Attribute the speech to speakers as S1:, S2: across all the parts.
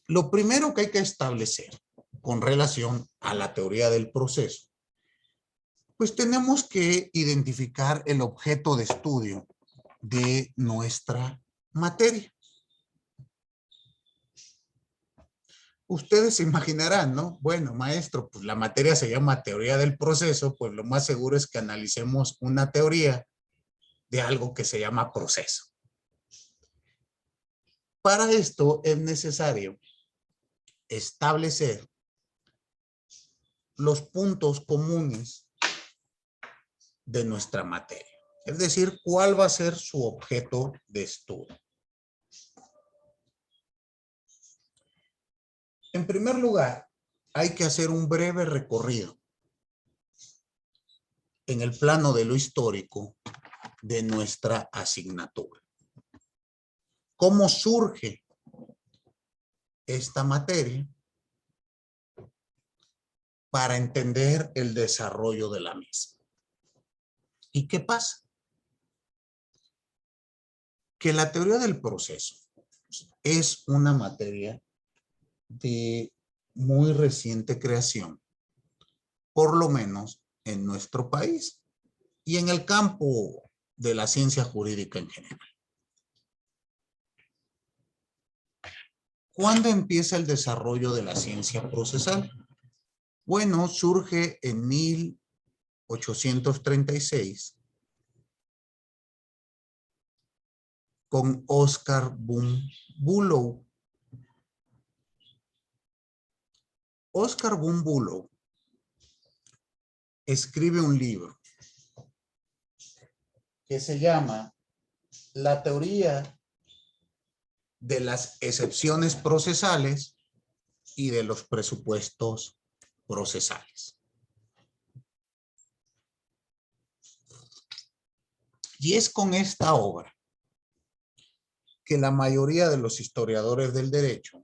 S1: Lo primero que hay que establecer con relación a la teoría del proceso, pues tenemos que identificar el objeto de estudio de nuestra materia. Ustedes se imaginarán, ¿no? Bueno, maestro, pues la materia se llama teoría del proceso, pues lo más seguro es que analicemos una teoría de algo que se llama proceso. Para esto es necesario establecer los puntos comunes de nuestra materia. Es decir, cuál va a ser su objeto de estudio. En primer lugar, hay que hacer un breve recorrido en el plano de lo histórico de nuestra asignatura. ¿Cómo surge esta materia? Para entender el desarrollo de la misma. ¿Y qué pasa? Que la teoría del proceso es una materia de muy reciente creación, por lo menos en nuestro país y en el campo de la ciencia jurídica en general. ¿Cuándo empieza el desarrollo de la ciencia procesal? Bueno, surge en 1836 con Oscar Bulow. Oscar Bulow escribe un libro que se llama La teoría de las excepciones procesales y de los presupuestos procesales. Y es con esta obra que la mayoría de los historiadores del derecho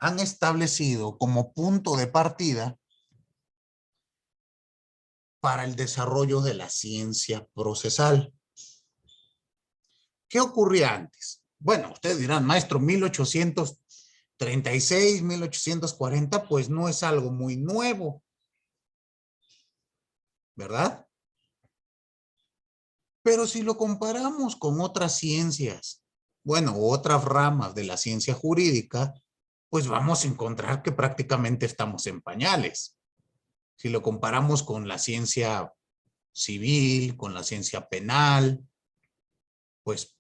S1: han establecido como punto de partida para el desarrollo de la ciencia procesal. ¿Qué ocurría antes? Bueno, ustedes dirán, maestro, 1836, 1840, pues no es algo muy nuevo, ¿verdad? Pero si lo comparamos con otras ciencias, bueno, otras ramas de la ciencia jurídica, pues vamos a encontrar que prácticamente estamos en pañales. Si lo comparamos con la ciencia civil, con la ciencia penal, pues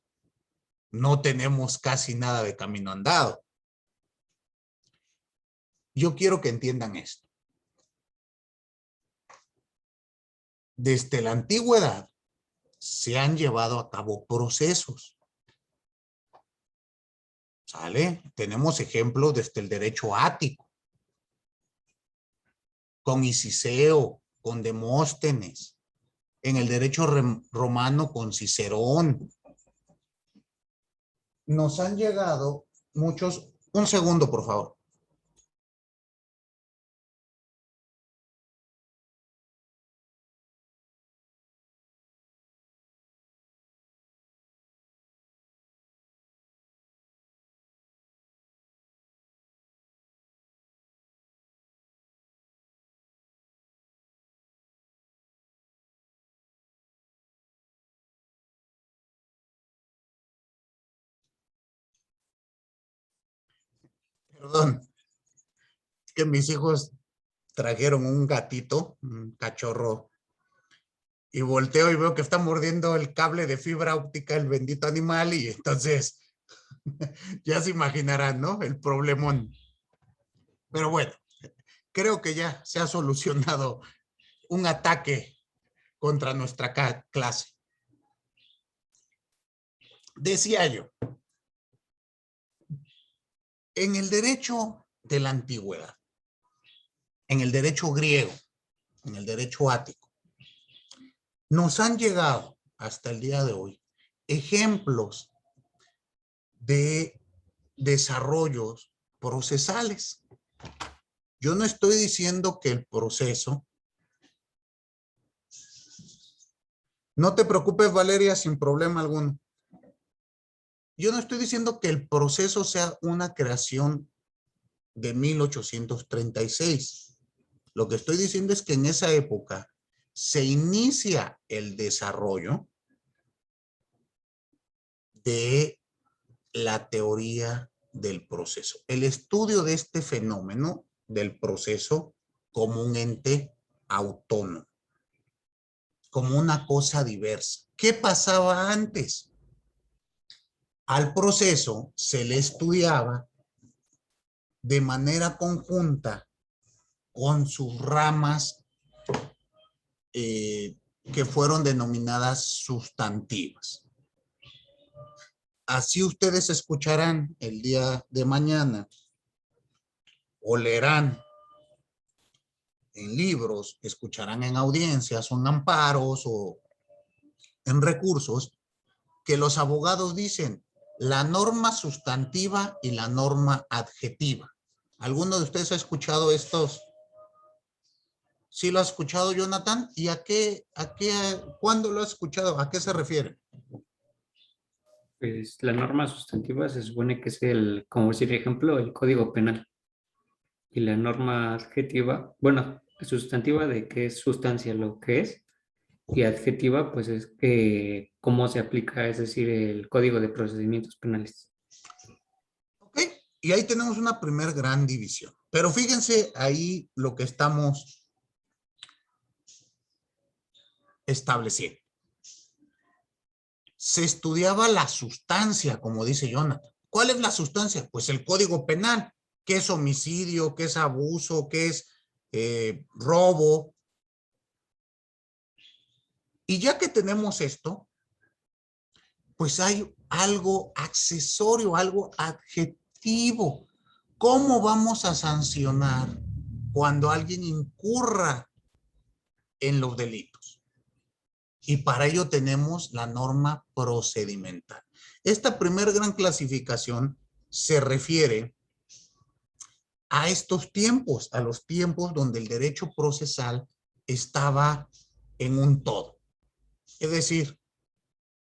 S1: no tenemos casi nada de camino andado. Yo quiero que entiendan esto. Desde la antigüedad se han llevado a cabo procesos. ¿Sale? Tenemos ejemplos desde el derecho ático, con Isiseo, con Demóstenes, en el derecho romano con Cicerón. Nos han llegado muchos... Un segundo, por favor. Perdón, que mis hijos trajeron un gatito, un cachorro, y volteo y veo que está mordiendo el cable de fibra óptica el bendito animal y entonces ya se imaginarán, ¿no? El problemón. Pero bueno, creo que ya se ha solucionado un ataque contra nuestra clase. Decía yo, en el derecho de la antigüedad, en el derecho griego, en el derecho ático, nos han llegado hasta el día de hoy ejemplos de desarrollos procesales. Yo no estoy diciendo que el proceso... No te preocupes, Valeria, sin problema alguno. yo no estoy diciendo que el proceso sea una creación de 1836. Lo que estoy diciendo es que en esa época se inicia el desarrollo de la teoría del proceso, el estudio de este fenómeno del proceso como un ente autónomo, como una cosa diversa. ¿Qué pasaba antes? Al proceso se le estudiaba de manera conjunta con sus ramas que fueron denominadas sustantivas. Así ustedes escucharán el día de mañana o leerán en libros, escucharán en audiencias o en amparos o en recursos que los abogados dicen la norma sustantiva y la norma adjetiva. ¿Alguno de ustedes ha escuchado estos? ¿Sí lo ha escuchado, Jonathan? ¿Y cuándo lo ha escuchado? ¿A qué se refiere?
S2: Pues la norma sustantiva se supone que es como decir ejemplo, el Código Penal. Y la norma adjetiva, bueno, sustantiva de qué es sustancia, lo que es, y adjetiva, pues es que cómo se aplica, es decir, el Código de Procedimientos Penales.
S1: Ok, y ahí tenemos una primer gran división. Pero fíjense ahí lo que estamos estableciendo. Se estudiaba la sustancia, como dice Jonathan. ¿Cuál es la sustancia? Pues el Código Penal. ¿Qué es homicidio? ¿Qué es abuso? ¿Qué es robo? Y ya que tenemos esto, pues hay algo accesorio, algo adjetivo. ¿Cómo vamos a sancionar cuando alguien incurra en los delitos? Y para ello tenemos la norma procedimental. Esta primer gran clasificación se refiere a estos tiempos, a los tiempos donde el derecho procesal estaba en un todo. Es decir,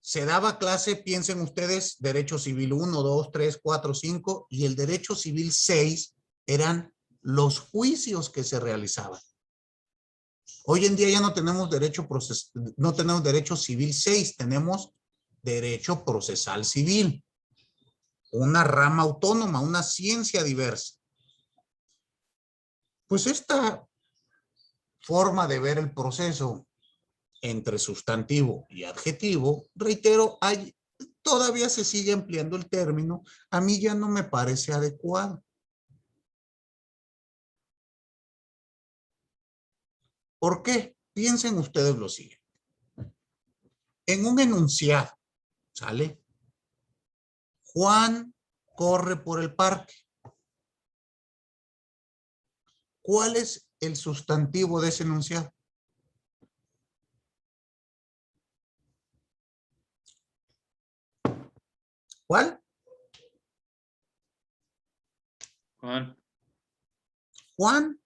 S1: se daba clase, piensen ustedes, derecho civil 1, 2, 3, 4, 5 y el derecho civil 6 eran los juicios que se realizaban. Hoy en día ya no tenemos no tenemos derecho civil 6, tenemos derecho procesal civil, una rama autónoma, una ciencia diversa. Pues esta forma de ver el proceso entre sustantivo y adjetivo, reitero, todavía se sigue ampliando el término, a mí ya no me parece adecuado. ¿Por qué? Piensen ustedes lo siguiente. En un enunciado, ¿sale? Juan corre por el parque. ¿Cuál es el sustantivo de ese enunciado? ¿Cuál?
S2: Juan.
S1: Juan.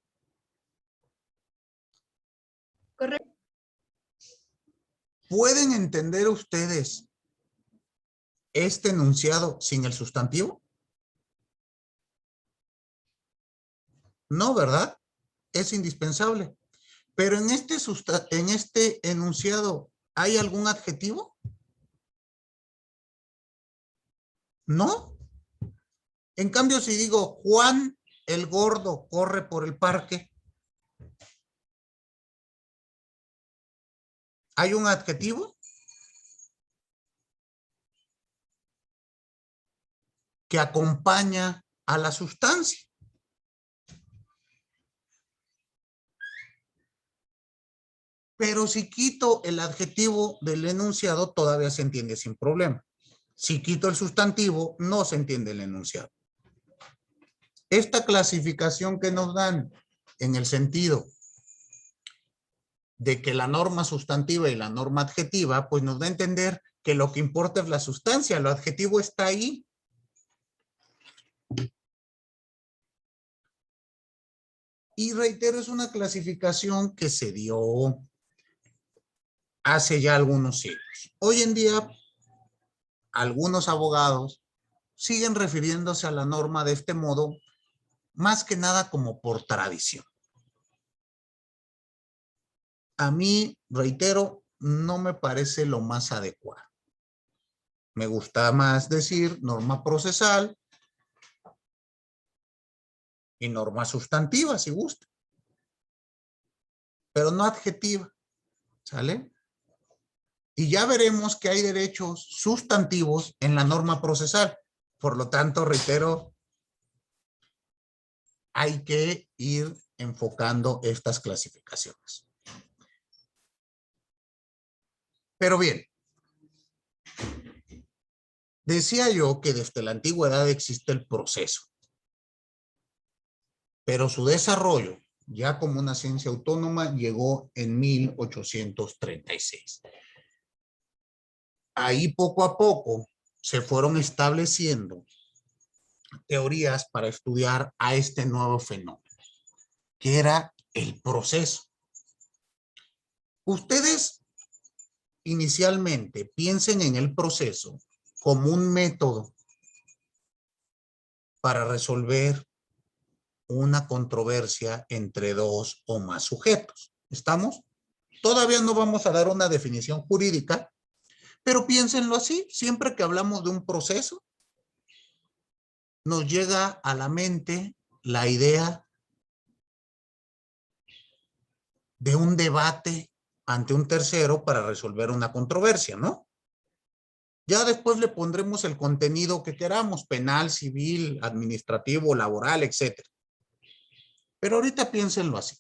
S3: Correcto.
S1: ¿Pueden entender ustedes este enunciado sin el sustantivo? No, ¿verdad? Es indispensable. Pero en este enunciado, ¿hay algún adjetivo? No. En cambio, si digo Juan el gordo corre por el parque, ¿hay un adjetivo? Que acompaña a la sustancia. Pero si quito el adjetivo del enunciado, todavía se entiende sin problema. Si quito el sustantivo, no se entiende el enunciado. Esta clasificación que nos dan en el sentido de que la norma sustantiva y la norma adjetiva, pues nos da a entender que lo que importa es la sustancia, lo adjetivo está ahí. Y reitero, es una clasificación que se dio hace ya algunos siglos. Hoy en día algunos abogados siguen refiriéndose a la norma de este modo, más que nada como por tradición. A mí, reitero, no me parece lo más adecuado. Me gusta más decir norma procesal y norma sustantiva, si gusta, pero no adjetiva, ¿sale? Y ya veremos que hay derechos sustantivos en la norma procesal. Por lo tanto, reitero, hay que ir enfocando estas clasificaciones. Pero bien, decía yo que desde la antigüedad existe el proceso, pero su desarrollo, ya como una ciencia autónoma, llegó en 1836. Ahí poco a poco se fueron estableciendo teorías para estudiar a este nuevo fenómeno, que era el proceso. Ustedes inicialmente piensen en el proceso como un método para resolver una controversia entre dos o más sujetos. ¿Estamos? Todavía no vamos a dar una definición jurídica, pero piénsenlo así. Siempre que hablamos de un proceso, nos llega a la mente la idea de un debate ante un tercero para resolver una controversia, ¿no? Ya después le pondremos el contenido que queramos, penal, civil, administrativo, laboral, etcétera. Pero ahorita piénsenlo así.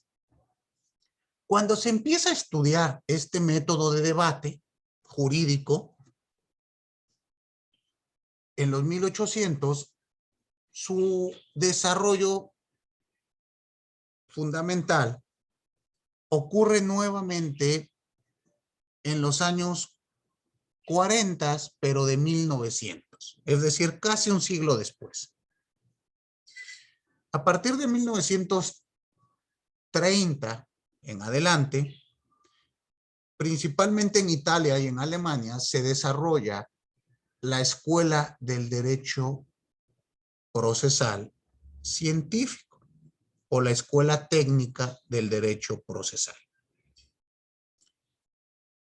S1: Cuando se empieza a estudiar este método de debate jurídico, en los 1800, su desarrollo fundamental ocurre nuevamente en los años 40, pero de 1900, es decir, casi un siglo después. A partir de 1930 en adelante, principalmente en Italia y en Alemania, se desarrolla la Escuela del Derecho Procesal Científico o la Escuela Técnica del Derecho Procesal,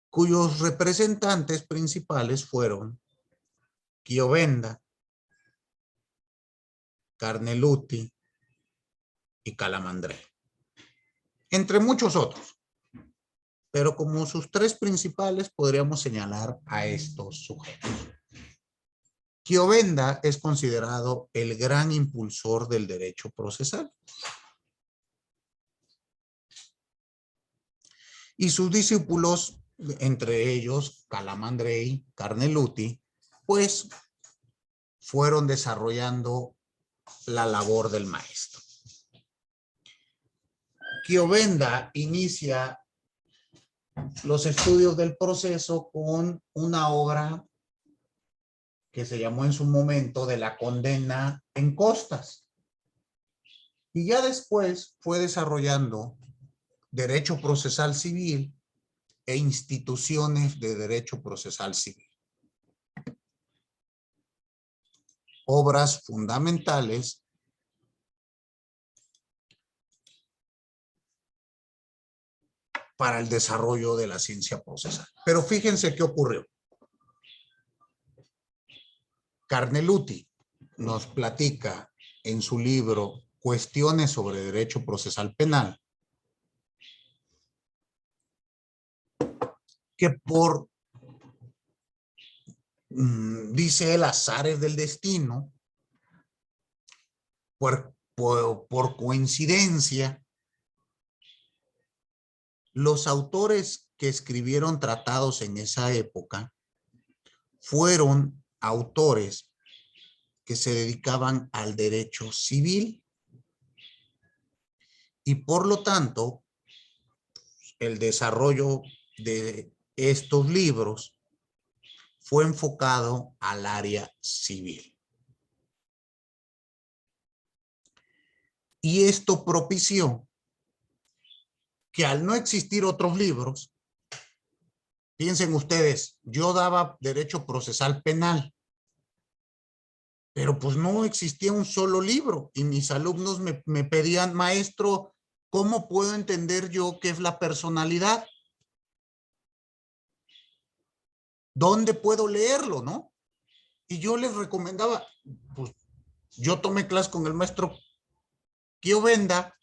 S1: cuyos representantes principales fueron Chiovenda, Carneluti y Calamandrei, entre muchos otros. Pero como sus tres principales podríamos señalar a estos sujetos. Chiovenda es considerado el gran impulsor del derecho procesal. Y sus discípulos, entre ellos Calamandrei, Carneluti, pues fueron desarrollando la labor del maestro. Chiovenda inicia los estudios del proceso con una obra que se llamó en su momento de la condena en costas. Y ya después fue desarrollando derecho procesal civil e instituciones de derecho procesal civil. Obras fundamentales para el desarrollo de la ciencia procesal. Pero fíjense qué ocurrió. Carneluti nos platica en su libro Cuestiones sobre Derecho Procesal Penal que dice él, azares del destino, por coincidencia, los autores que escribieron tratados en esa época fueron autores que se dedicaban al derecho civil y por lo tanto el desarrollo de estos libros fue enfocado al área civil. Y esto propició que al no existir otros libros, piensen ustedes, yo daba derecho procesal penal, pero pues no existía un solo libro y mis alumnos me pedían, maestro, ¿cómo puedo entender yo qué es la personalidad? ¿Dónde puedo leerlo, no? Y yo les recomendaba, pues yo tomé clase con el maestro Kiovenda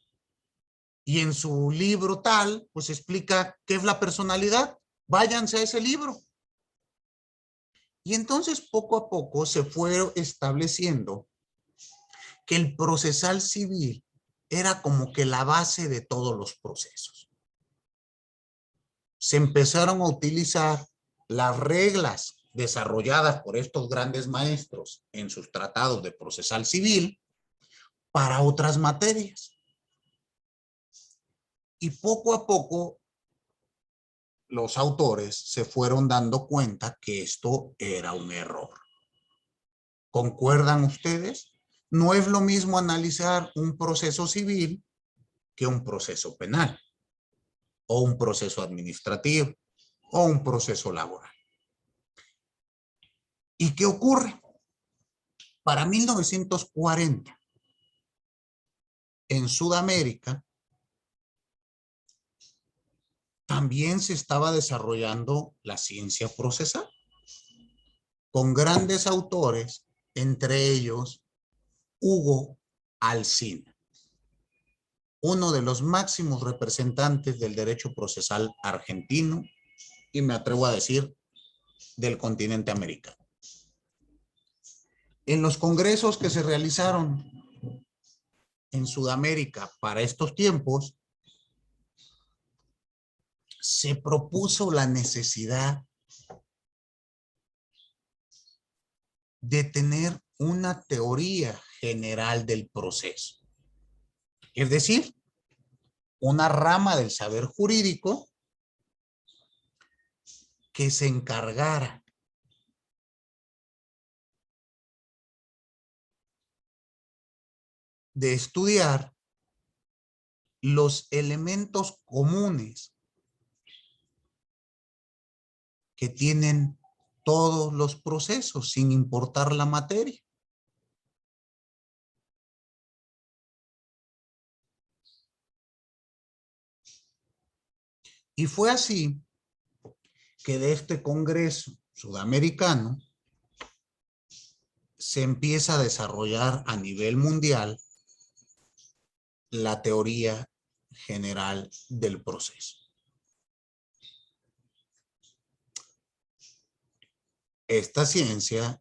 S1: y en su libro tal, pues explica qué es la personalidad. Váyanse a ese libro. Y entonces poco a poco se fue estableciendo que el procesal civil era como que la base de todos los procesos. Se empezaron a utilizar las reglas desarrolladas por estos grandes maestros en sus tratados de procesal civil para otras materias. Y poco a poco los autores se fueron dando cuenta que esto era un error. ¿Concuerdan ustedes? No es lo mismo analizar un proceso civil que un proceso penal, o un proceso administrativo, o un proceso laboral. ¿Y qué ocurre? Para 1940, en Sudamérica, también se estaba desarrollando la ciencia procesal, con grandes autores, entre ellos Hugo Alsina, uno de los máximos representantes del derecho procesal argentino y me atrevo a decir del continente americano. En los congresos que se realizaron en Sudamérica para estos tiempos, se propuso la necesidad de tener una teoría general del proceso. Es decir, una rama del saber jurídico que se encargara de estudiar los elementos comunes que tienen todos los procesos, sin importar la materia. Y fue así que de este Congreso Sudamericano se empieza a desarrollar a nivel mundial la teoría general del proceso. Esta ciencia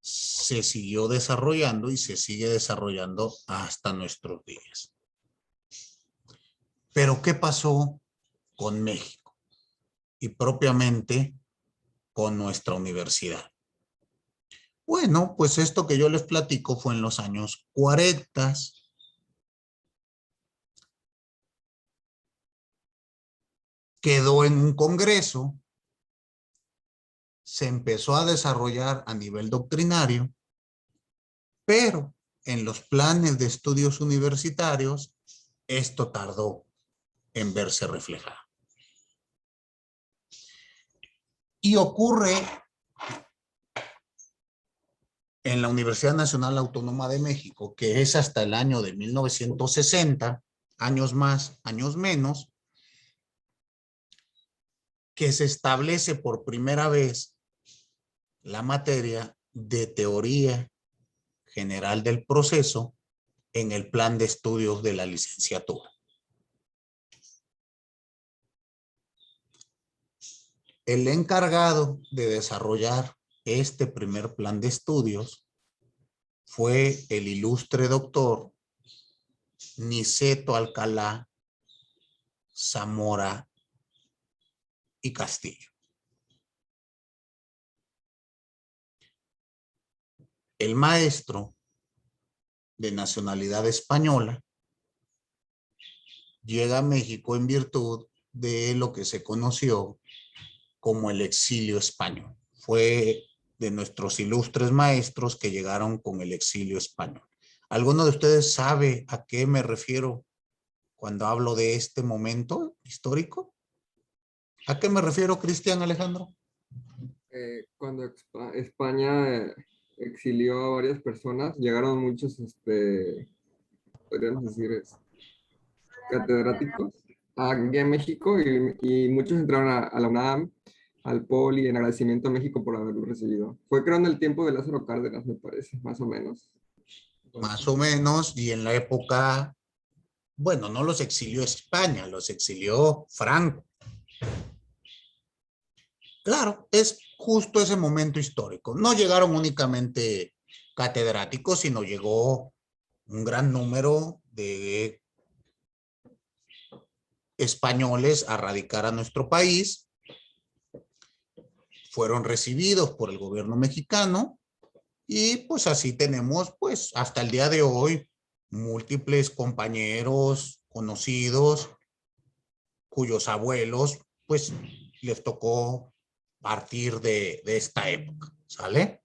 S1: se siguió desarrollando y se sigue desarrollando hasta nuestros días. Pero ¿qué pasó con México? Y propiamente con nuestra universidad. Bueno, pues esto que yo les platico fue en los años 40. Quedó en un congreso, se empezó a desarrollar a nivel doctrinario, pero en los planes de estudios universitarios, esto tardó en verse reflejado. Y ocurre en la Universidad Nacional Autónoma de México, que es hasta el año de 1960, años más, años menos, que se establece por primera vez la materia de teoría general del proceso en el plan de estudios de la licenciatura. El encargado de desarrollar este primer plan de estudios fue el ilustre doctor Niceto Alcalá Zamora y Castillo. El maestro, de nacionalidad española, llega a México en virtud de lo que se conoció como el exilio español. Fue de nuestros ilustres maestros que llegaron con el exilio español. ¿Alguno de ustedes sabe a qué me refiero cuando hablo de este momento histórico? ¿A qué me refiero, Cristian Alejandro?
S3: Cuando España exilió a varias personas, llegaron muchos, podríamos decir, catedráticos aquí en México y muchos entraron a la UNAM, al Poli, en agradecimiento a México por haberlo recibido. Fue creo en el tiempo de Lázaro Cárdenas, me parece, más o menos.
S1: Más o menos, y en la época, bueno, no los exilió España, los exilió Franco. Claro, es justo ese momento histórico. No llegaron únicamente catedráticos, sino llegó un gran número de españoles a radicar a nuestro país. Fueron recibidos por el gobierno mexicano y pues así tenemos pues hasta el día de hoy múltiples compañeros, conocidos, cuyos abuelos pues les tocó partir de esta época, ¿sale?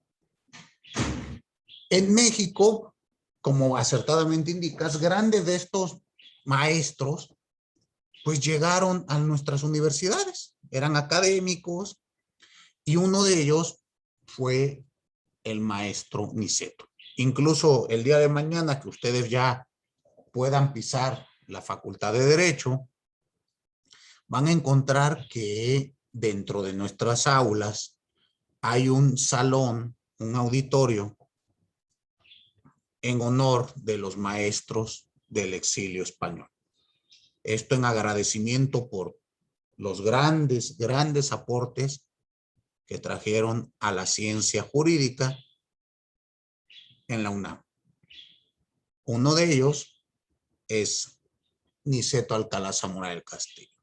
S1: En México, como acertadamente indicas, grandes de estos maestros pues llegaron a nuestras universidades, eran académicos y uno de ellos fue el maestro Niceto. Incluso el día de mañana que ustedes ya puedan pisar la Facultad de Derecho, van a encontrar que dentro de nuestras aulas hay un salón, un auditorio en honor de los maestros del exilio español. Esto en agradecimiento por los grandes, grandes aportes que trajeron a la ciencia jurídica en la UNAM. Uno de ellos es Niceto Alcalá Zamora del Castillo.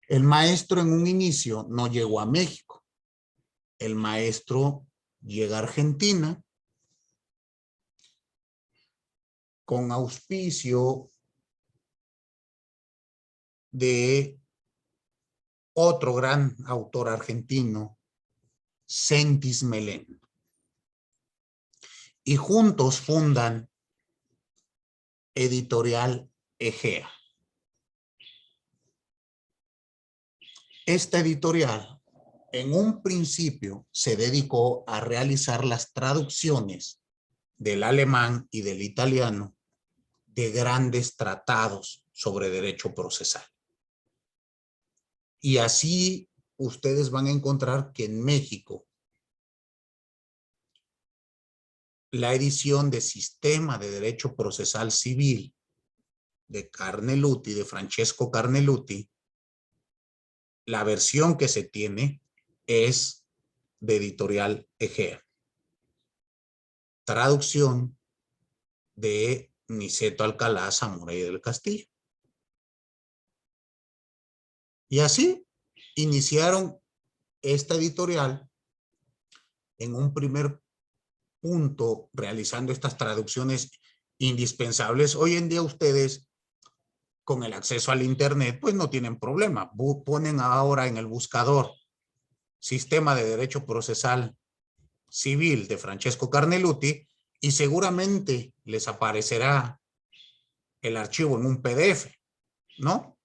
S1: El maestro en un inicio no llegó a México. El maestro llega a Argentina con auspicio de otro gran autor argentino, Sentis Melén. Y juntos fundan Editorial Egea. Esta editorial en un principio se dedicó a realizar las traducciones del alemán y del italiano de grandes tratados sobre derecho procesal. Y así ustedes van a encontrar que en México la edición de Sistema de Derecho Procesal Civil de Carneluti, de Francesco Carneluti, la versión que se tiene es de Editorial Egea. Traducción de Niceto Alcalá Zamora del Castillo. Y así iniciaron esta editorial en un primer punto realizando estas traducciones indispensables. Hoy en día ustedes con el acceso al internet pues no tienen problema. Ponen ahora en el buscador Sistema de Derecho Procesal Civil de Francesco Carneluti y seguramente les aparecerá el archivo en un PDF, ¿no?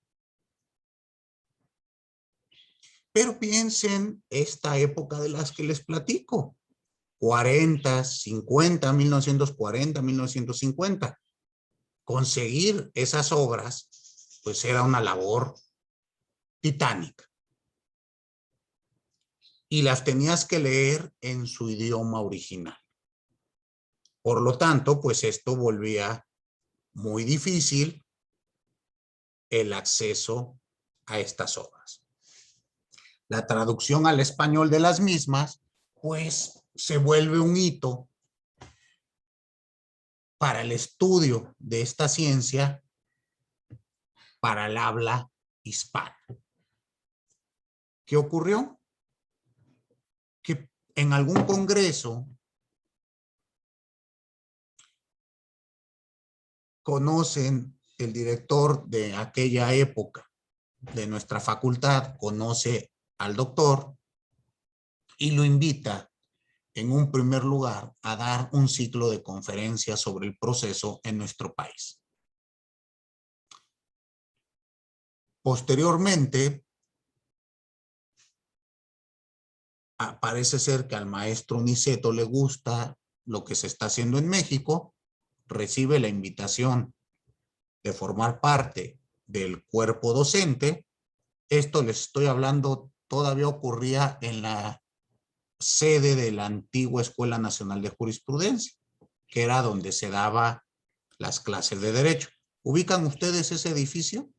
S1: Pero piensen esta época de las que les platico. 40, 50, 1940, 1950. Conseguir esas obras, pues era una labor titánica. Y las tenías que leer en su idioma original. Por lo tanto, pues esto volvía muy difícil el acceso a estas obras. La traducción al español de las mismas, pues se vuelve un hito para el estudio de esta ciencia para el habla hispana. ¿Qué ocurrió? Que en algún congreso conocen el director de aquella época de nuestra facultad, conoce al doctor y lo invita en un primer lugar a dar un ciclo de conferencias sobre el proceso en nuestro país. Posteriormente, parece ser que al maestro Niceto le gusta lo que se está haciendo en México, recibe la invitación de formar parte del cuerpo docente. Esto les estoy hablando, todavía ocurría en la sede de la antigua Escuela Nacional de Jurisprudencia, que era donde se daba las clases de Derecho. ¿Ubican ustedes ese edificio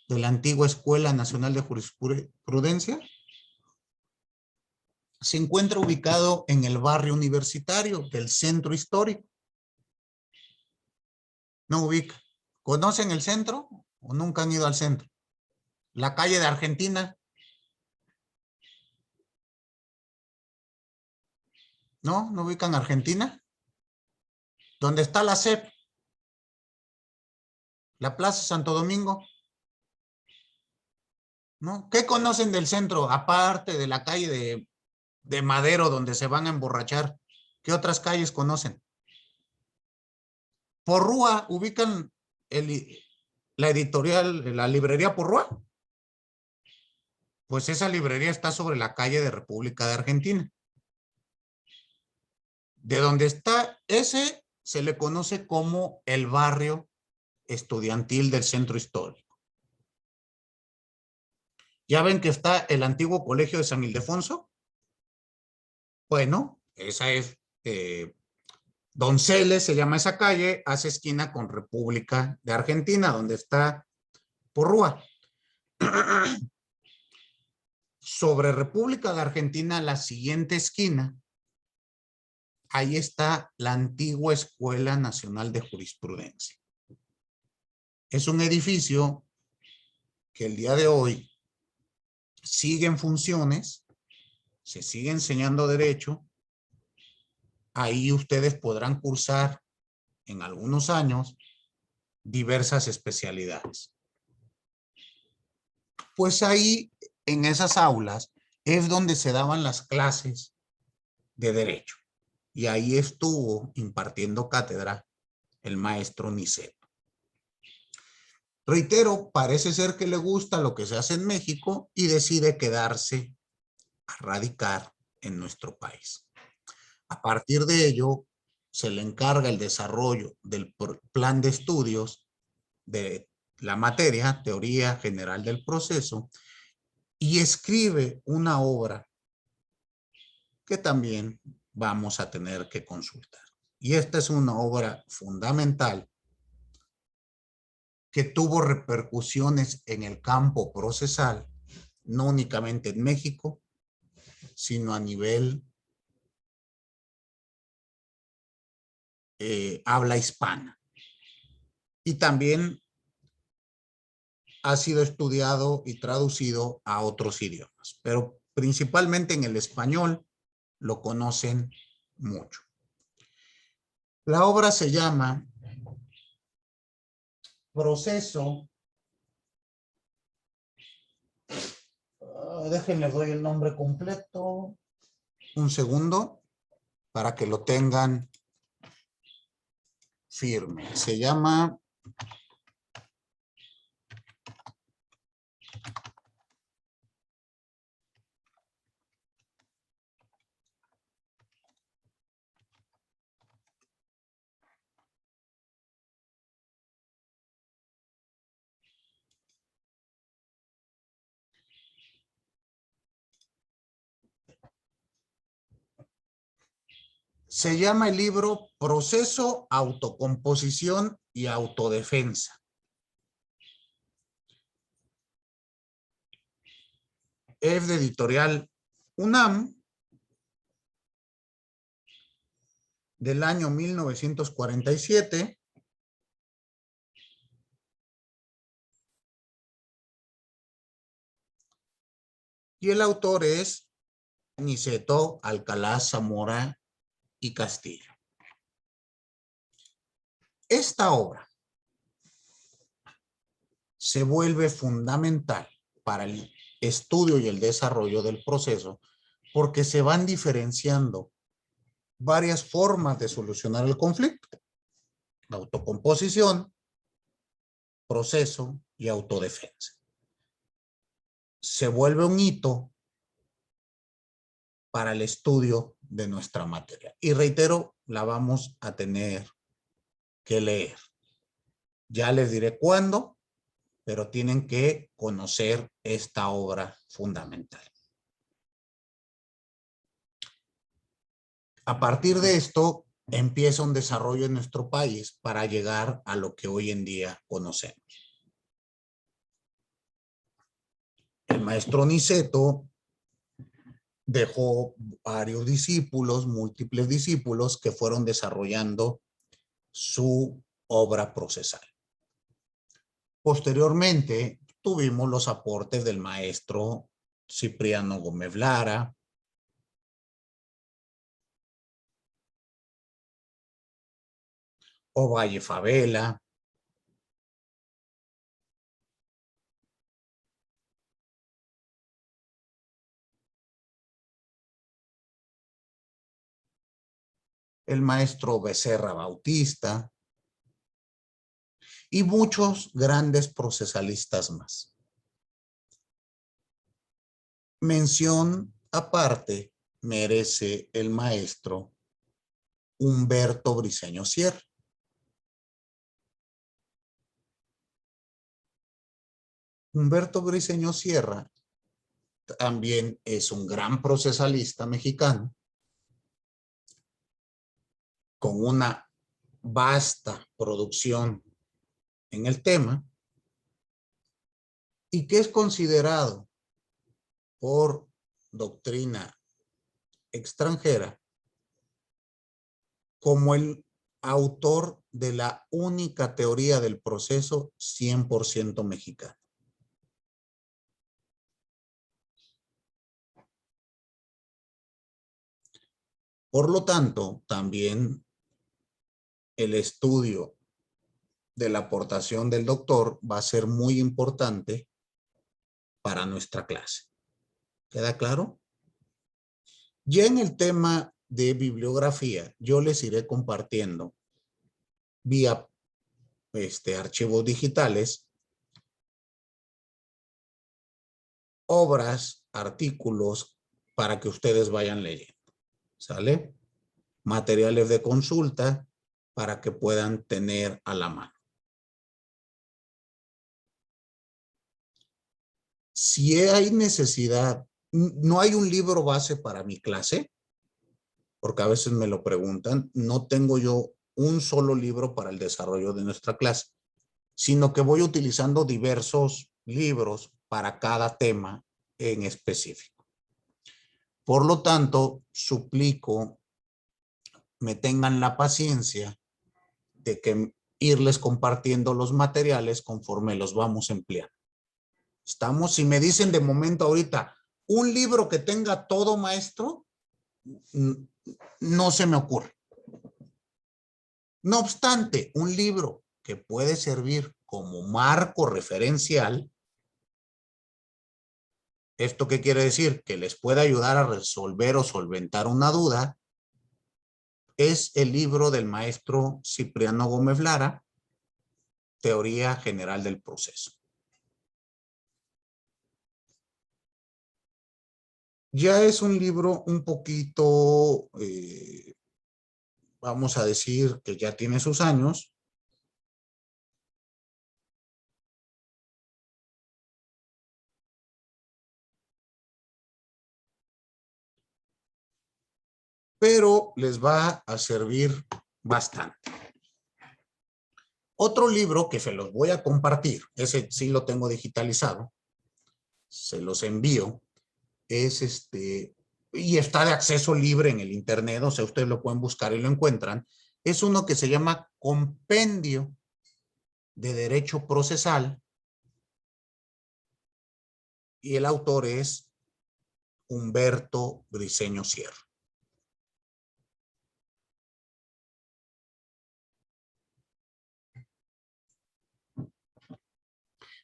S1: de la antigua Escuela Nacional de Jurisprudencia? Se encuentra ubicado en el barrio universitario del centro histórico. No ubica. ¿Conocen el centro o nunca han ido al centro? La calle de Argentina. ¿No? ¿No ubican Argentina? ¿Dónde está la SEP? La Plaza Santo Domingo. ¿No? ¿Qué conocen del centro? Aparte de la calle de Madero donde se van a emborrachar. ¿Qué otras calles conocen? Porrúa, ¿ubican la editorial, la librería Porrúa? Pues esa librería está sobre la calle de República de Argentina. De donde está ese, se le conoce como el barrio estudiantil del centro histórico. ¿Ya ven que está el antiguo colegio de San Ildefonso? Bueno, esa es Donceles, se llama esa calle, hace esquina con República de Argentina, donde está Porrúa. Sobre República de Argentina, la siguiente esquina, ahí está la antigua Escuela Nacional de Jurisprudencia. Es un edificio que el día de hoy sigue en funciones, se sigue enseñando derecho. Ahí ustedes podrán cursar en algunos años diversas especialidades. Pues ahí, en esas aulas, es donde se daban las clases de derecho. Y ahí estuvo impartiendo cátedra el maestro Niceto. Reitero, parece ser que le gusta lo que se hace en México y decide quedarse a radicar en nuestro país. A partir de ello, se le encarga el desarrollo del plan de estudios de la materia, Teoría General del Proceso, y escribe una obra que también vamos a tener que consultar. Y esta es una obra fundamental que tuvo repercusiones en el campo procesal, no únicamente en México, sino a nivel habla hispana. Y también ha sido estudiado y traducido a otros idiomas, pero principalmente en el español lo conocen mucho. La obra se llama Proceso. Déjenme doy el nombre completo. Un segundo para que lo tengan firme. Se llama el libro Proceso, Autocomposición y Autodefensa. Es de editorial UNAM del año 1947. Y el autor es Niceto Alcalá Zamora y Castillo. Esta obra se vuelve fundamental para el estudio y el desarrollo del proceso porque se van diferenciando varias formas de solucionar el conflicto: autocomposición, proceso y autodefensa. Se vuelve un hito para el estudio de nuestra materia. Y reitero, la vamos a tener que leer. Ya les diré cuándo, pero tienen que conocer esta obra fundamental. A partir de esto, empieza un desarrollo en nuestro país para llegar a lo que hoy en día conocemos. El maestro Niceto dejó varios discípulos, múltiples discípulos que fueron desarrollando su obra procesal. Posteriormente, tuvimos los aportes del maestro Cipriano Gómez Lara, Ovalle Favela, el maestro Becerra Bautista y muchos grandes procesalistas más. Mención aparte merece el maestro Humberto Briceño Sierra. Humberto Briceño Sierra también es un gran procesalista mexicano con una vasta producción en el tema y que es considerado por doctrina extranjera como el autor de la única teoría del proceso 100% mexicana. Por lo tanto, también el estudio de la aportación del doctor va a ser muy importante para nuestra clase. ¿Queda claro? Ya en el tema de bibliografía, yo les iré compartiendo vía archivos digitales, obras, artículos, para que ustedes vayan leyendo. ¿Sale? Materiales de consulta para que puedan tener a la mano. Si hay necesidad, no hay un libro base para mi clase, porque a veces me lo preguntan, no tengo yo un solo libro para el desarrollo de nuestra clase, sino que voy utilizando diversos libros para cada tema en específico. Por lo tanto, suplico me tengan la paciencia de que irles compartiendo los materiales conforme los vamos empleando. Estamos, si me dicen de momento ahorita, un libro que tenga todo, maestro, no se me ocurre. No obstante, un libro que puede servir como marco referencial, ¿esto qué quiere decir? Que les puede ayudar a resolver o solventar una duda, es el libro del maestro Cipriano Gómez Lara, Teoría General del Proceso. Ya es un libro un poquito, vamos a decir que ya tiene sus años. Pero les va a servir bastante. Otro libro que se los voy a compartir, ese sí lo tengo digitalizado, se los envío, es y está de acceso libre en el internet, o sea, ustedes lo pueden buscar y lo encuentran. Es uno que se llama Compendio de Derecho Procesal y el autor es Humberto Briceño Sierra.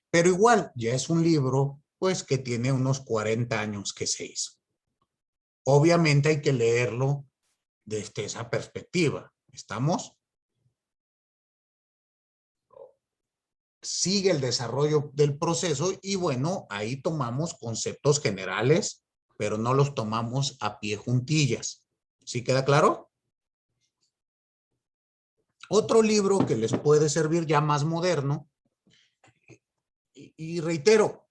S1: Pero igual, ya es un libro, pues, que tiene unos 40 años que se hizo. Obviamente hay que leerlo desde esa perspectiva. ¿Estamos? Sigue el desarrollo del proceso y bueno, ahí tomamos conceptos generales pero no los tomamos a pie juntillas. ¿Sí queda claro? Otro libro que les puede servir ya más moderno, y reitero,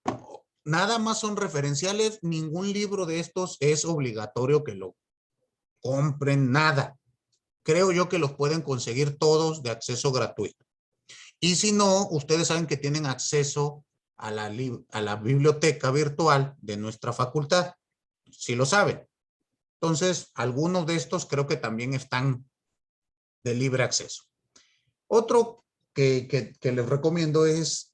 S1: nada más son referenciales, ningún libro de estos es obligatorio que lo compren, nada. Creo yo que los pueden conseguir todos de acceso gratuito. Y si no, ustedes saben que tienen acceso a la biblioteca virtual de nuestra facultad. Si lo saben. Entonces, algunos de estos creo que también están de libre acceso. Otro que les recomiendo es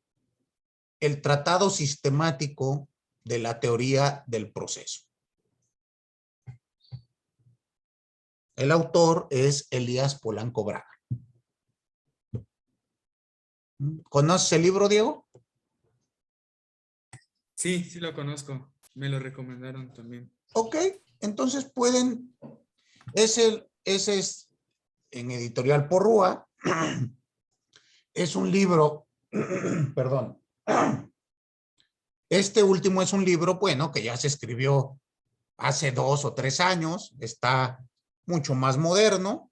S1: el Tratado Sistemático de la Teoría del Proceso. El autor es Elías Polanco Braga. ¿Conoces el libro, Diego?
S4: Sí, sí lo conozco. Me lo recomendaron también.
S1: Ok, entonces pueden, ese es en Editorial Porrúa, es un libro, perdón, este último es un libro, bueno, que ya se escribió hace 2 o 3 años, está mucho más moderno,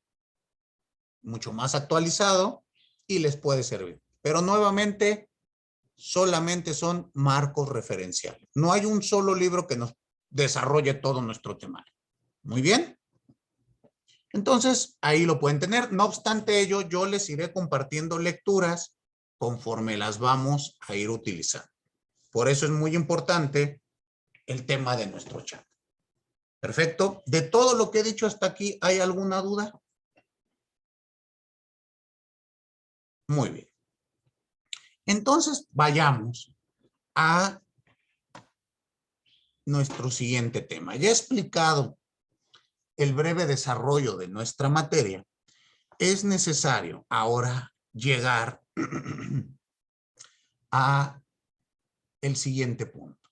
S1: mucho más actualizado y les puede servir. Pero nuevamente, solamente son marcos referenciales. No hay un solo libro que nos desarrolle todo nuestro temario. Muy bien. Entonces, ahí lo pueden tener. No obstante ello, yo les iré compartiendo lecturas conforme las vamos a ir utilizando. Por eso es muy importante el tema de nuestro chat. Perfecto. De todo lo que he dicho hasta aquí, ¿hay alguna duda? Muy bien. Entonces, vayamos a nuestro siguiente tema. Ya he explicado el breve desarrollo de nuestra materia. Es necesario ahora llegar a el siguiente punto.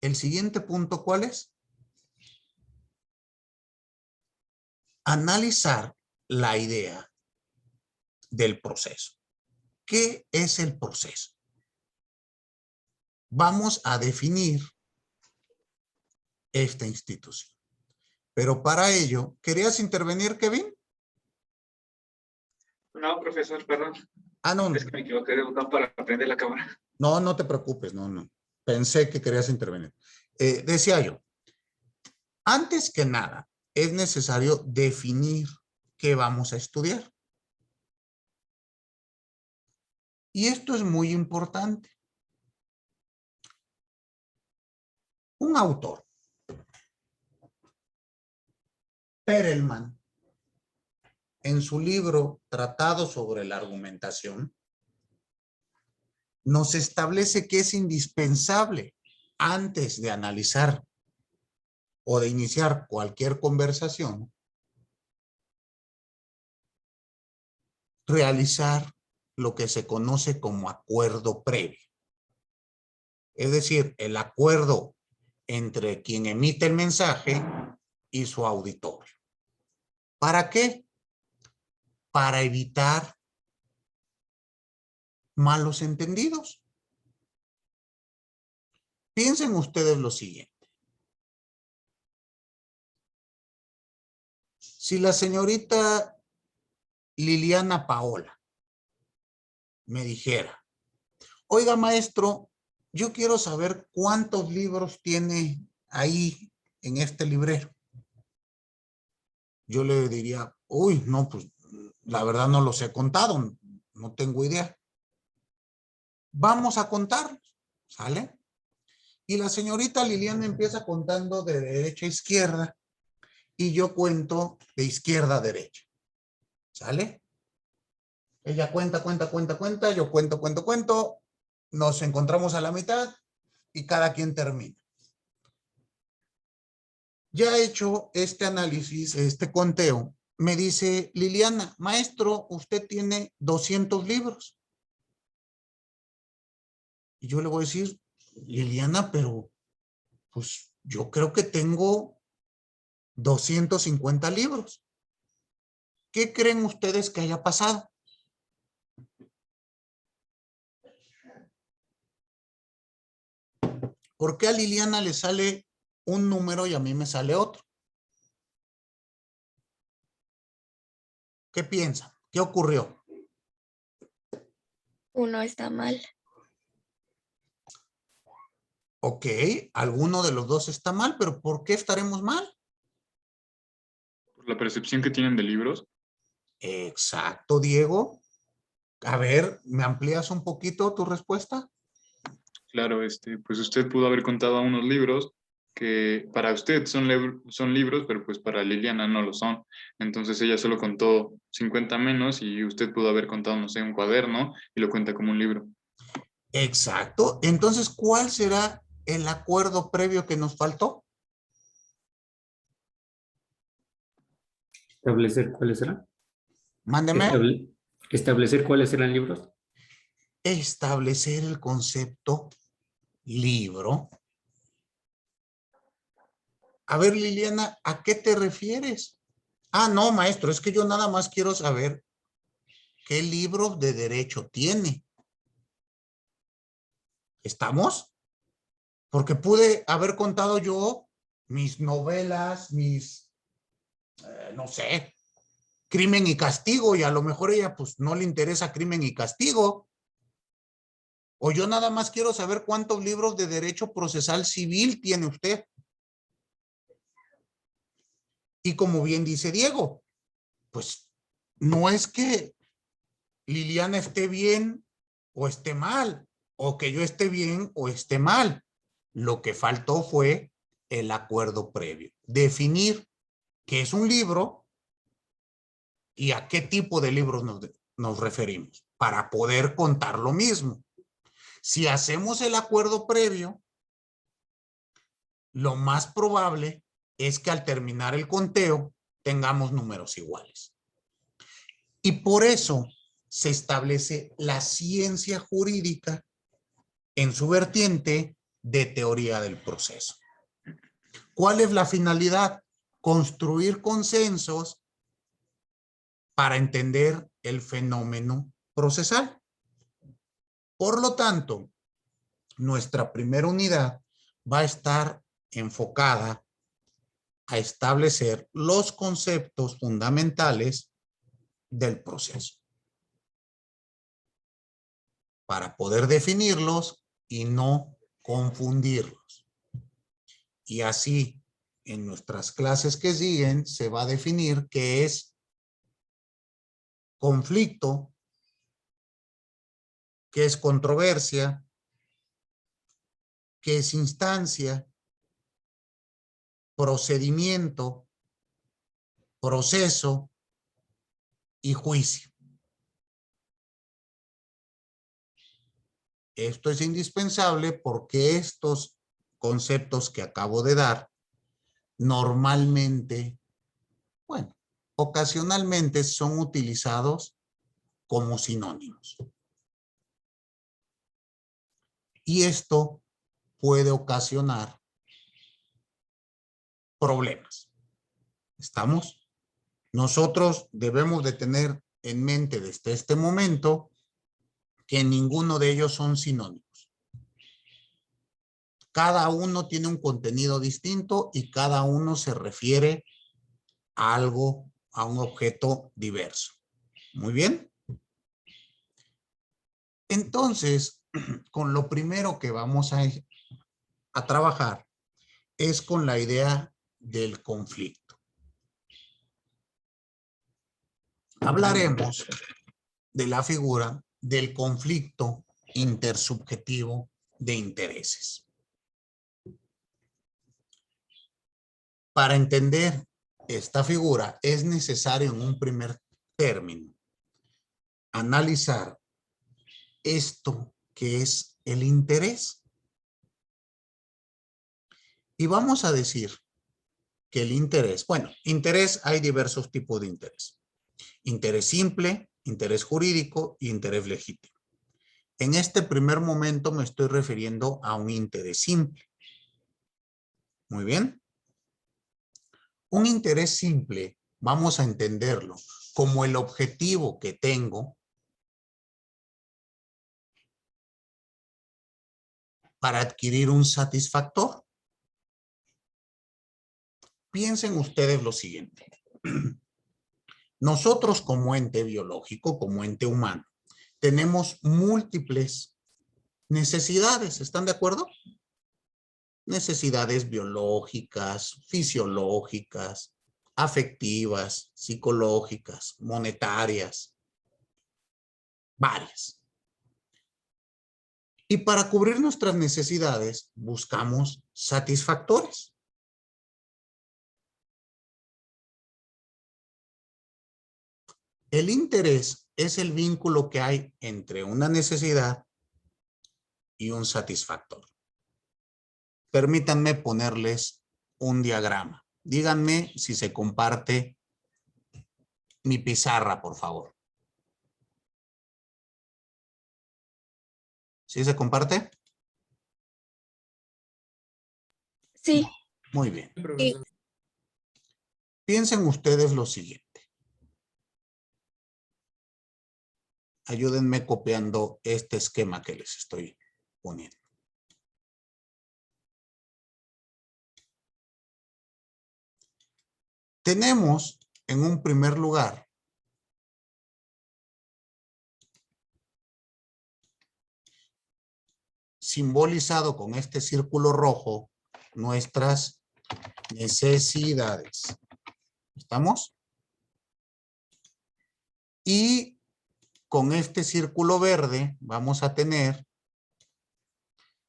S1: ¿El siguiente punto cuál es? Analizar la idea del proceso. ¿Qué es el proceso? Vamos a definir esta institución. Pero para ello, ¿querías intervenir, Kevin?
S5: No, profesor, perdón.
S1: Ah, no.
S5: Es que me equivoqué de botón para prender la cámara.
S1: No, no te preocupes, no. Pensé que querías intervenir. Decía yo, antes que nada, es necesario definir qué vamos a estudiar. Y esto es muy importante. Un autor, Perelman, en su libro Tratado sobre la Argumentación, nos establece que es indispensable, antes de analizar o de iniciar cualquier conversación, realizar lo que se conoce como acuerdo previo. Es decir, el acuerdo entre quien emite el mensaje y su auditorio. ¿Para qué? Para evitar malos entendidos. Piensen ustedes lo siguiente. Si la señorita Liliana Paola me dijera, oiga maestro, yo quiero saber cuántos libros tiene ahí en este librero. Yo le diría, uy, no, pues la verdad no los he contado, no tengo idea. Vamos a contarlos, ¿sale? Y la señorita Liliana empieza contando de derecha a izquierda y yo cuento de izquierda a derecha, ¿sale? Ella cuenta, yo cuento, nos encontramos a la mitad y cada quien termina. Ya hecho este análisis, este conteo, me dice Liliana, maestro, usted tiene 200 libros. Y yo le voy a decir, Liliana, pero pues yo creo que tengo 250 libros. ¿Qué creen ustedes que haya pasado? ¿Por qué a Liliana le sale un número y a mí me sale otro. ¿Qué piensan? ¿Qué ocurrió?
S6: Uno está mal.
S1: Ok, alguno de los dos está mal, pero ¿por qué estaremos mal?
S7: Por la percepción que tienen de libros.
S1: Exacto, Diego. A ver, ¿me amplías un poquito tu respuesta?
S7: Claro, pues usted pudo haber contado unos libros que para usted son libros, pero pues para Liliana no lo son. Entonces ella solo contó 50 menos y usted pudo haber contado, no sé, un cuaderno y lo cuenta como un libro.
S1: Exacto. Entonces, ¿cuál será el acuerdo previo que nos faltó?
S2: Establecer cuáles eran.
S1: Mándeme.
S2: Establecer cuáles eran libros.
S1: Establecer el concepto libro. A ver, Liliana, ¿a qué te refieres? Ah, no, maestro, es que yo nada más quiero saber qué libro de derecho tiene. ¿Estamos? Porque pude haber contado yo mis novelas, no sé, Crimen y Castigo, y a lo mejor ella pues no le interesa Crimen y Castigo. O yo nada más quiero saber cuántos libros de derecho procesal civil tiene usted. Y como bien dice Diego, pues no es que Liliana esté bien o esté mal, o que yo esté bien o esté mal. Lo que faltó fue el acuerdo previo. Definir qué es un libro y a qué tipo de libros nos referimos para poder contar lo mismo. Si hacemos el acuerdo previo, lo más probable es que al terminar el conteo tengamos números iguales. Y por eso se establece la ciencia jurídica en su vertiente de teoría del proceso. ¿Cuál es la finalidad? Construir consensos para entender el fenómeno procesal. Por lo tanto, nuestra primera unidad va a estar enfocada a establecer los conceptos fundamentales del proceso para poder definirlos y no confundirlos. Y así, en nuestras clases que siguen, se va a definir qué es conflicto, qué es controversia, qué es instancia, procedimiento, proceso y juicio. Esto es indispensable porque estos conceptos que acabo de dar normalmente, bueno, ocasionalmente son utilizados como sinónimos. Y esto puede ocasionar problemas. ¿Estamos? Nosotros debemos de tener en mente desde este momento que ninguno de ellos son sinónimos. Cada uno tiene un contenido distinto y cada uno se refiere a algo, a un objeto diverso. Muy bien. Entonces, con lo primero que vamos a trabajar es con la idea del conflicto. Hablaremos de la figura del conflicto intersubjetivo de intereses. Para entender esta figura es necesario en un primer término analizar esto que es el interés. Y vamos a decir que el interés, bueno, interés hay diversos tipos de interés. Interés simple, interés jurídico y interés legítimo. En este primer momento me estoy refiriendo a un interés simple. Muy bien. Un interés simple, vamos a entenderlo como el objetivo que tengo para adquirir un satisfactor. Piensen ustedes lo siguiente. Nosotros como ente biológico, como ente humano, tenemos múltiples necesidades, ¿están de acuerdo? Necesidades biológicas, fisiológicas, afectivas, psicológicas, monetarias, varias. Y para cubrir nuestras necesidades, buscamos satisfactores. El interés es el vínculo que hay entre una necesidad y un satisfactor. Permítanme ponerles un diagrama. Díganme si se comparte mi pizarra, por favor. ¿Sí se comparte?
S6: Sí.
S1: Muy bien.
S4: Profesor.
S1: Piensen ustedes lo siguiente. Ayúdenme copiando este esquema que les estoy poniendo. Tenemos en un primer lugar simbolizado con este círculo rojo nuestras necesidades. ¿Estamos? Y con este círculo verde vamos a tener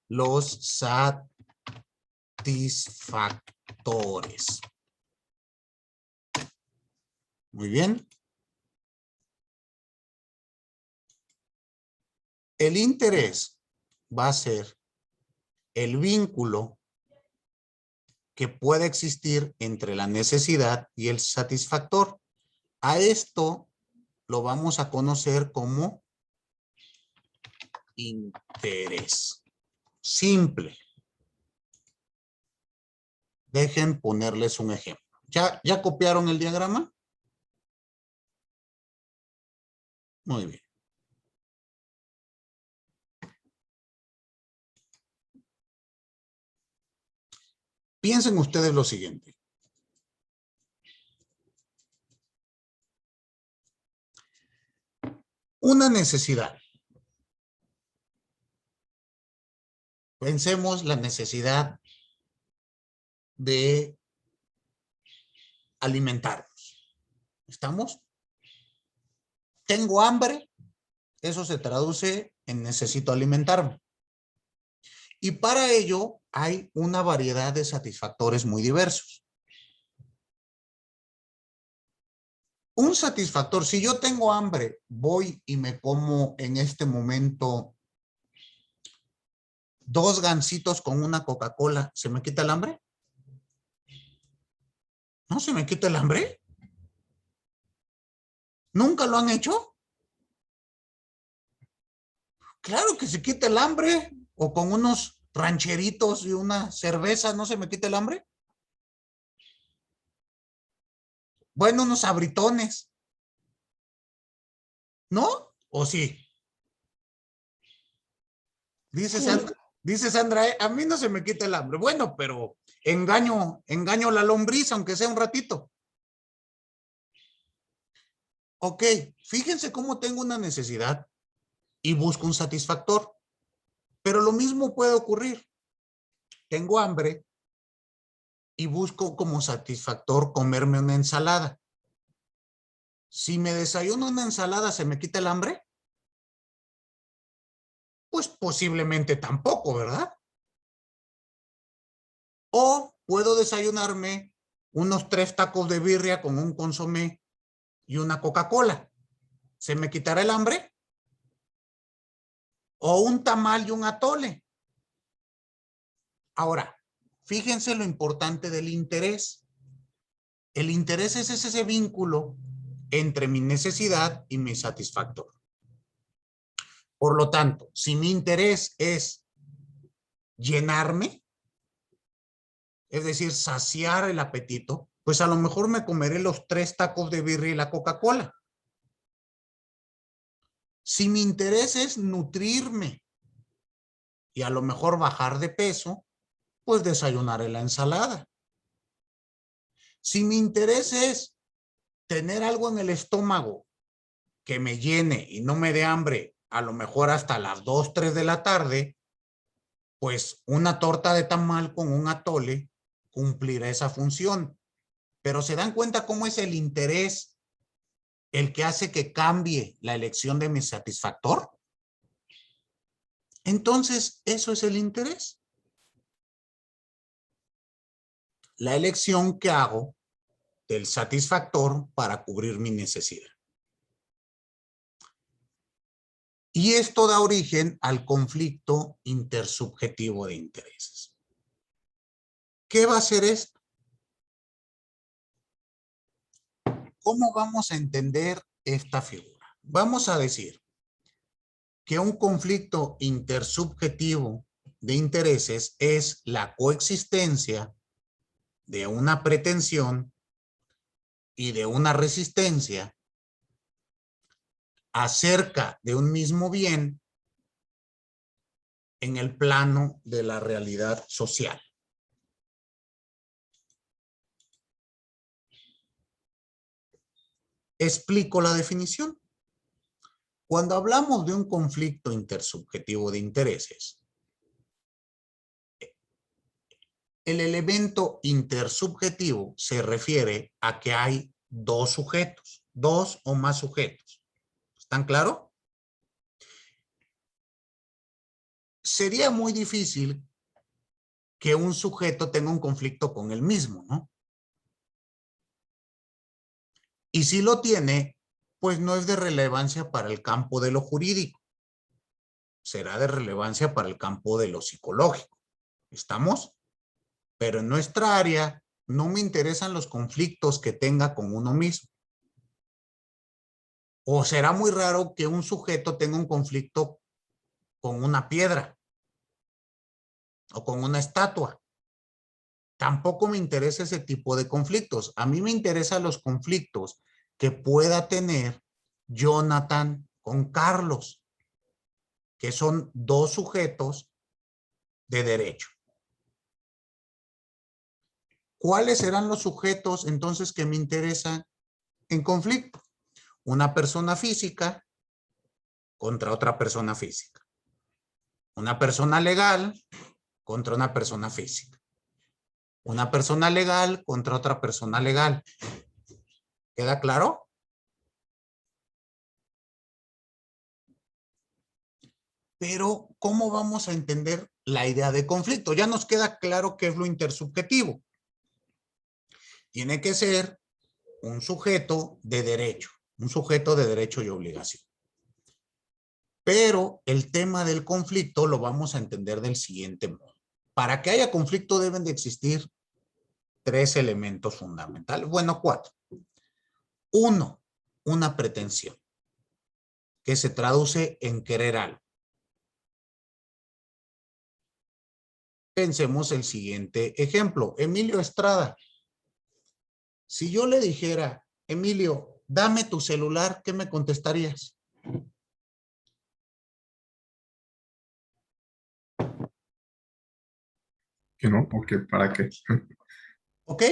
S1: los satisfactores. Muy bien. El interés va a ser el vínculo que puede existir entre la necesidad y el satisfactor. A esto lo vamos a conocer como interés. Simple. Dejen ponerles un ejemplo. ¿Ya copiaron el diagrama? Muy bien. Piensen ustedes lo siguiente. Una necesidad. Pensemos la necesidad de alimentarnos. ¿Estamos? Tengo hambre. Eso se traduce en necesito alimentarme. Y para ello hay una variedad de satisfactores muy diversos. Un satisfactor, si yo tengo hambre, voy y me como en este momento 2 gansitos con una Coca-Cola, ¿se me quita el hambre? ¿No se me quita el hambre? ¿Nunca lo han hecho? Claro que se quita el hambre. O con unos rancheritos y una cerveza, ¿no se me quita el hambre? Bueno, unos abritones. ¿No? ¿O sí? Dice Sandra, a mí no se me quita el hambre. Bueno, pero engaño la lombriz, aunque sea un ratito. Ok, fíjense cómo tengo una necesidad y busco un satisfactor. Pero lo mismo puede ocurrir. Tengo hambre y busco como satisfactor comerme una ensalada. Si me desayuno una ensalada, ¿se me quita el hambre? Pues posiblemente tampoco, ¿verdad? O puedo desayunarme unos 3 tacos de birria con un consomé y una Coca-Cola. ¿Se me quitará el hambre? O un tamal y un atole. Ahora, fíjense lo importante del interés. El interés es ese vínculo entre mi necesidad y mi satisfactor. Por lo tanto, si mi interés es llenarme, es decir, saciar el apetito, pues a lo mejor me comeré los 3 tacos de birria y la Coca-Cola. Si mi interés es nutrirme y a lo mejor bajar de peso, pues desayunaré la ensalada. Si mi interés es tener algo en el estómago que me llene y no me dé hambre, a lo mejor hasta las 2, 3 de la tarde, pues una torta de tamal con un atole cumplirá esa función. Pero ¿se dan cuenta cómo es el interés el que hace que cambie la elección de mi satisfactor? Entonces, eso es el interés. La elección que hago del satisfactor para cubrir mi necesidad. Y esto da origen al conflicto intersubjetivo de intereses. ¿Qué va a ser esto? ¿Cómo vamos a entender esta figura? Vamos a decir que un conflicto intersubjetivo de intereses es la coexistencia de una pretensión y de una resistencia acerca de un mismo bien en el plano de la realidad social. Explico la definición. Cuando hablamos de un conflicto intersubjetivo de intereses, el elemento intersubjetivo se refiere a que hay dos sujetos, dos o más sujetos. ¿Están claros? Sería muy difícil que un sujeto tenga un conflicto con él mismo, ¿no? Y si lo tiene, pues no es de relevancia para el campo de lo jurídico. Será de relevancia para el campo de lo psicológico. ¿Estamos? Pero en nuestra área no me interesan los conflictos que tenga con uno mismo. O será muy raro que un sujeto tenga un conflicto con una piedra o con una estatua. Tampoco me interesa ese tipo de conflictos. A mí me interesan los conflictos que pueda tener Jonathan con Carlos, que son dos sujetos de derecho. ¿Cuáles serán los sujetos entonces que me interesan en conflicto? Una persona física contra otra persona física. Una persona legal contra una persona física. Una persona legal contra otra persona legal. ¿Queda claro? Pero, ¿cómo vamos a entender la idea de conflicto? Ya nos queda claro qué es lo intersubjetivo. Tiene que ser un sujeto de derecho y obligación. Pero el tema del conflicto lo vamos a entender del siguiente modo. Para que haya conflicto deben de existir tres elementos fundamentales. Bueno, cuatro. Uno, una pretensión, que se traduce en querer algo. Pensemos el siguiente ejemplo. Emilio Estrada. Si yo le dijera, Emilio, dame tu celular, ¿qué me contestarías?
S8: ¿Que no? ¿O que para qué?
S1: ¿Ok?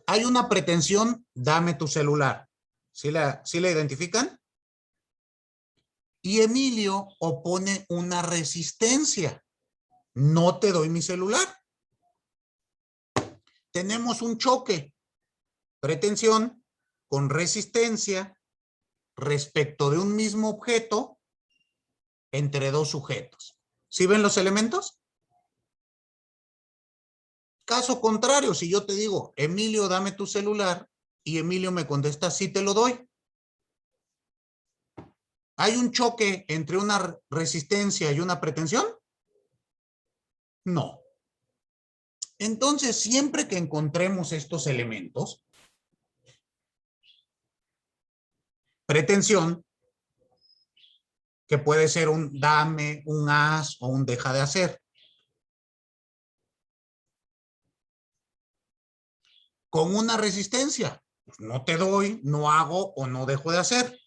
S1: Hay una pretensión, dame tu celular. ¿Sí la identifican? Y Emilio opone una resistencia. No te doy mi celular. Tenemos un choque. Pretensión con resistencia respecto de un mismo objeto entre dos sujetos. ¿Sí ven los elementos? Caso contrario, si yo te digo, Emilio, dame tu celular, y Emilio me contesta, sí te lo doy. ¿Hay un choque entre una resistencia y una pretensión? No. Entonces, siempre que encontremos estos elementos, pretensión, que puede ser un dame, un haz o un deja de hacer. Con una resistencia, pues no te doy, no hago o no dejo de hacer.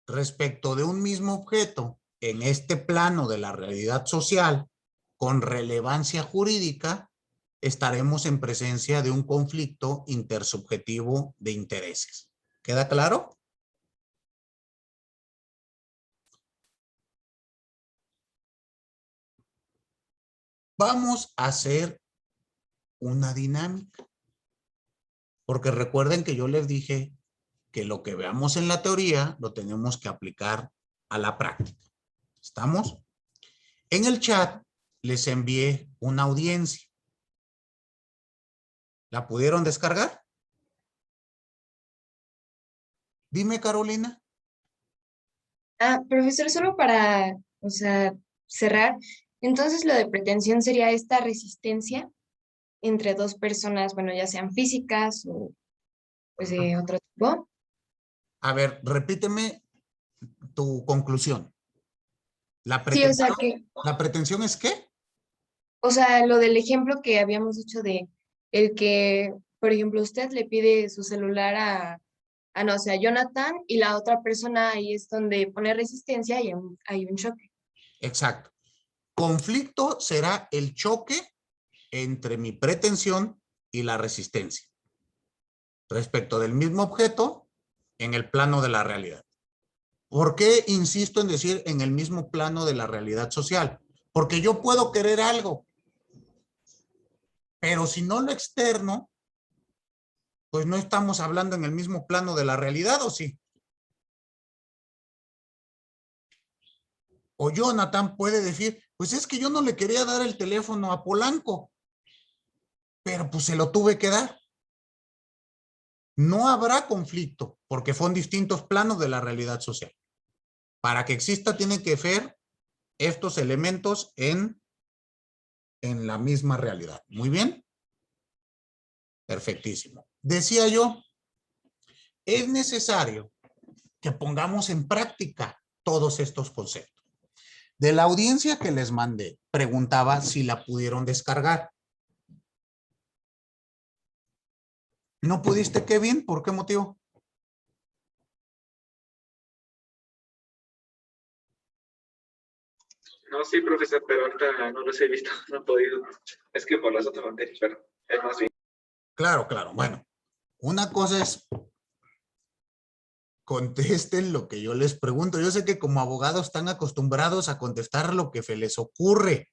S1: Respecto de un mismo objeto en este plano de la realidad social con relevancia jurídica, estaremos en presencia de un conflicto intersubjetivo de intereses. ¿Queda claro? Vamos a hacer una dinámica. Porque recuerden que yo les dije que lo que veamos en la teoría lo tenemos que aplicar a la práctica. ¿Estamos? En el chat les envié una audiencia. ¿La pudieron descargar? Dime, Carolina.
S6: Profesor, solo para, o sea, cerrar, entonces lo de pretensión sería esta resistencia entre dos personas, bueno, ya sean físicas o pues de otro tipo.
S1: A ver, repíteme tu conclusión.
S6: Sí, o sea que,
S1: ¿La pretensión es qué?
S6: o sea, lo del ejemplo que habíamos dicho de el que, por ejemplo, usted le pide su celular no sé, a Jonathan y la otra persona ahí es donde pone resistencia y hay un choque.
S1: Exacto. Conflicto será el choque entre mi pretensión y la resistencia respecto del mismo objeto en el plano de la realidad. ¿Por qué insisto en decir en el mismo plano de la realidad social? Porque yo puedo querer algo, pero si no lo externo, pues no estamos hablando en el mismo plano de la realidad, ¿o sí? O Jonathan puede decir, pues es que yo no le quería dar el teléfono a Polanco, pero pues se lo tuve que dar. No habrá conflicto porque son distintos planos de la realidad social. Para que exista tienen que ser estos elementos en la misma realidad. Muy bien. Perfectísimo. Decía yo, es necesario que pongamos en práctica todos estos conceptos. De la audiencia que les mandé, preguntaba si la pudieron descargar. ¿No pudiste, Kevin? ¿Por qué motivo?
S5: No, sí, profesor, pero ahorita no los he visto, no he podido. Es que por las otras materias, pero es más bien.
S1: Claro, claro. Bueno, una cosa es contesten lo que yo les pregunto. Yo sé que como abogados están acostumbrados a contestar lo que se les ocurre.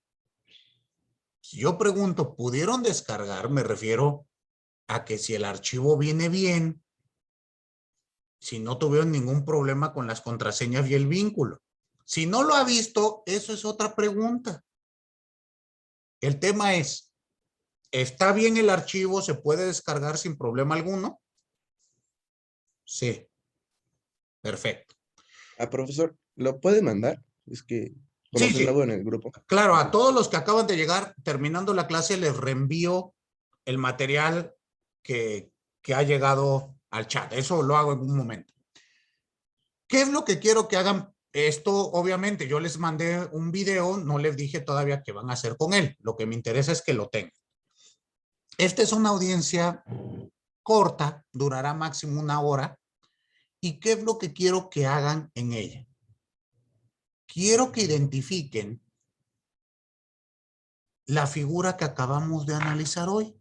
S1: Si yo pregunto, ¿pudieron descargar? Me refiero a que si el archivo viene bien, si no tuvieron ningún problema con las contraseñas y el vínculo. Si no lo ha visto, eso es otra pregunta. El tema es, ¿está bien el archivo? ¿Se puede descargar sin problema alguno? Sí. Perfecto.
S9: Profesor, ¿lo puede mandar? Es que como
S1: Sí,
S9: soy
S1: sí.
S9: nuevo en el grupo.
S1: Claro, a todos los que acaban de llegar, terminando la clase, les reenvío el material que ha llegado al chat. Eso lo hago en un momento. ¿Qué es lo que quiero que hagan? Esto, obviamente, yo les mandé un video, no les dije todavía qué van a hacer con él. Lo que me interesa es que lo tengan. Esta es una audiencia corta, durará máximo 1 hora. ¿Y qué es lo que quiero que hagan en ella? Quiero que identifiquen la figura que acabamos de analizar hoy,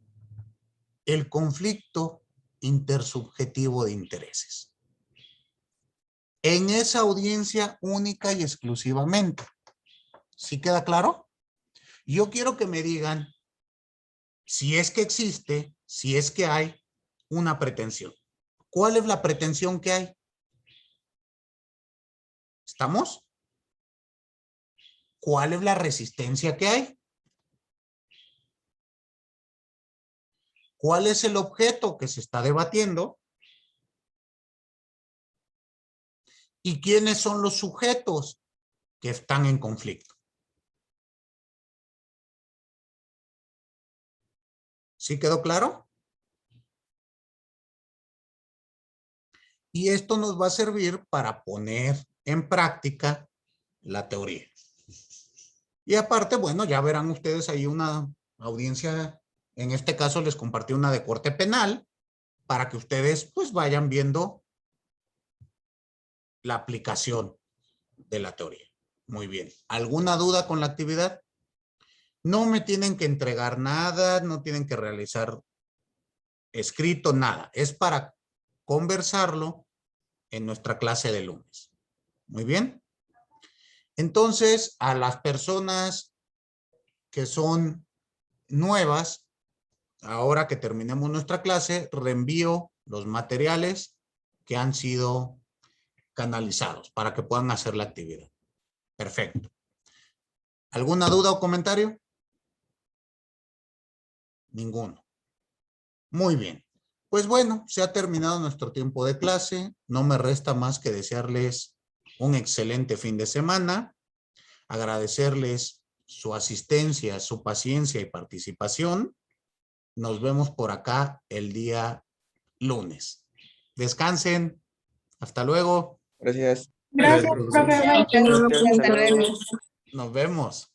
S1: el conflicto intersubjetivo de intereses. En esa audiencia única y exclusivamente. ¿Sí queda claro? Yo quiero que me digan si es que existe, si es que hay una pretensión. ¿Cuál es la pretensión que hay? ¿Estamos? ¿Cuál es la resistencia que hay? ¿Cuál es el objeto que se está debatiendo? ¿Y quiénes son los sujetos que están en conflicto? ¿Sí quedó claro? Y esto nos va a servir para poner en práctica la teoría. Y aparte, bueno, ya verán ustedes ahí una audiencia, en este caso les compartí una de corte penal, para que ustedes pues vayan viendo la aplicación de la teoría. Muy bien. ¿Alguna duda con la actividad? No me tienen que entregar nada, no tienen que realizar escrito, nada. Es para conversarlo en nuestra clase de lunes. Muy bien. Entonces, a las personas que son nuevas, ahora que terminemos nuestra clase, reenvío los materiales que han sido canalizados para que puedan hacer la actividad. Perfecto. ¿Alguna duda o comentario? Ninguno. Muy bien. Pues bueno, se ha terminado nuestro tiempo de clase. No me resta más que desearles un excelente fin de semana. Agradecerles su asistencia, su paciencia y participación. Nos vemos por acá el día lunes. Descansen. Hasta luego.
S9: Gracias.
S10: Gracias, profe.
S9: Gracias,
S6: Hasta
S9: hasta
S6: luego.
S9: luego.
S1: Nos vemos.